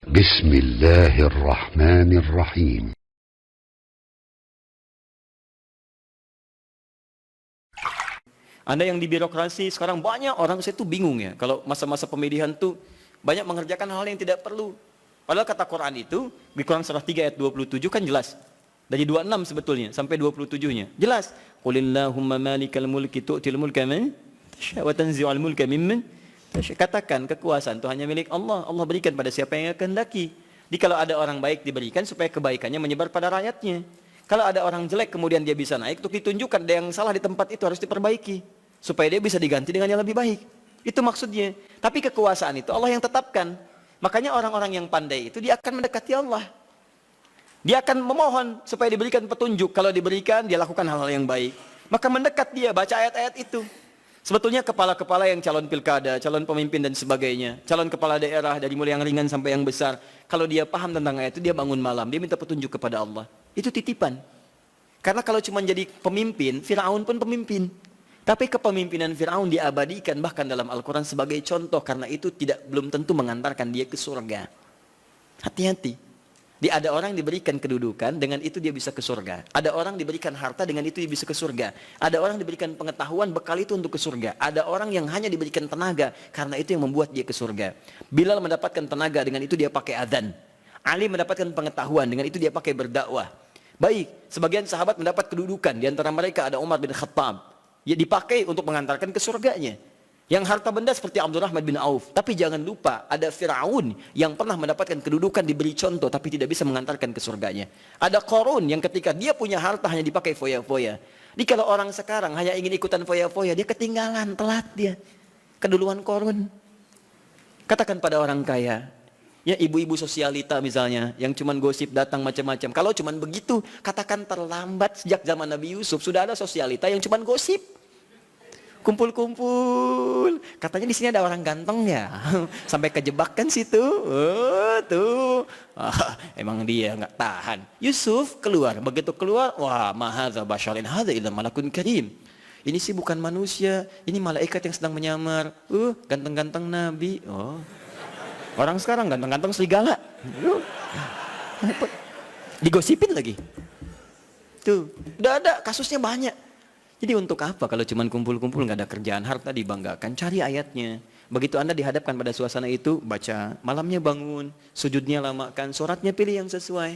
Bismillahirrahmanirrahim. Anda yang di birokrasi sekarang banyak orang, saya tuh bingung ya. Kalau masa-masa pemilihan tuh banyak mengerjakan hal yang tidak perlu. Padahal kata Quran itu, di Quran surah 3 ayat 27 kan jelas. Dari 26 sebetulnya sampai 27-nya. Jelas. Qulillahumma malikal mulki tu'til mulka man tasha' wa tanzi'ul mulka mimman tasha'. Katakan kekuasaan itu hanya milik Allah. Allah berikan pada siapa yang kehendaki. Jadi kalau ada orang baik diberikan supaya kebaikannya menyebar pada rakyatnya. Kalau ada orang jelek kemudian dia bisa naik, untuk ditunjukkan ada yang salah di tempat itu harus diperbaiki. Supaya dia bisa diganti dengan yang lebih baik. Itu maksudnya. Tapi kekuasaan itu Allah yang tetapkan. Makanya orang-orang yang pandai itu dia akan mendekati Allah. Dia akan memohon supaya diberikan petunjuk. Kalau diberikan dia lakukan hal-hal yang baik. Maka mendekat dia baca ayat-ayat itu. Sebetulnya kepala-kepala yang calon pilkada, calon pemimpin dan sebagainya, calon kepala daerah dari mulai yang ringan sampai yang besar, kalau dia paham tentang ayat itu dia bangun malam, dia minta petunjuk kepada Allah. Itu titipan. Karena kalau cuma jadi pemimpin, Firaun pun pemimpin. Tapi kepemimpinan Firaun diabadikan bahkan dalam Al-Quran sebagai contoh, karena itu belum tentu mengantarkan dia ke surga. Hati-hati. Ada orang diberikan kedudukan, dengan itu dia bisa ke surga. Ada orang diberikan harta, dengan itu dia bisa ke surga. Ada orang diberikan pengetahuan, bekal itu untuk ke surga. Ada orang yang hanya diberikan tenaga, karena itu yang membuat dia ke surga. Bilal mendapatkan tenaga, dengan itu dia pakai adzan. Ali mendapatkan pengetahuan, dengan itu dia pakai berdakwah. Baik, sebagian sahabat mendapat kedudukan, di antara mereka ada Umar bin Khattab. Ya dipakai untuk mengantarkan ke surganya. Yang harta benda seperti Abdurrahman bin Auf. Tapi jangan lupa ada Firaun yang pernah mendapatkan kedudukan, diberi contoh tapi tidak bisa mengantarkan ke surganya. Ada Qarun yang ketika dia punya harta hanya dipakai foya-foya. Jadi kalau orang sekarang hanya ingin ikutan foya-foya, dia ketinggalan, telat dia. Keduluan Qarun. Katakan pada orang kaya, ya ibu-ibu sosialita misalnya, yang cuman gosip datang macam-macam. Kalau cuman begitu, katakan terlambat. Sejak zaman Nabi Yusuf sudah ada sosialita yang cuman gosip. Kumpul-kumpul. Katanya di sini ada orang ganteng ya. Sampai kejebak kan situ. Oh, tuh. Emang dia nggak tahan. Yusuf keluar. Begitu keluar, wah, ma hadza basyarin hadza illa malakun karim. Ini sih bukan manusia, ini malaikat yang sedang menyamar. Ganteng-ganteng Nabi. Oh. Orang sekarang ganteng-ganteng serigala. Digosipin lagi. Tuh, udah ada kasusnya banyak. Jadi untuk apa kalau cuma kumpul-kumpul nggak ada kerjaan, harta dibanggakan, cari ayatnya. Begitu Anda dihadapkan pada suasana itu, baca, malamnya bangun, sujudnya lamakan, sholatnya pilih yang sesuai.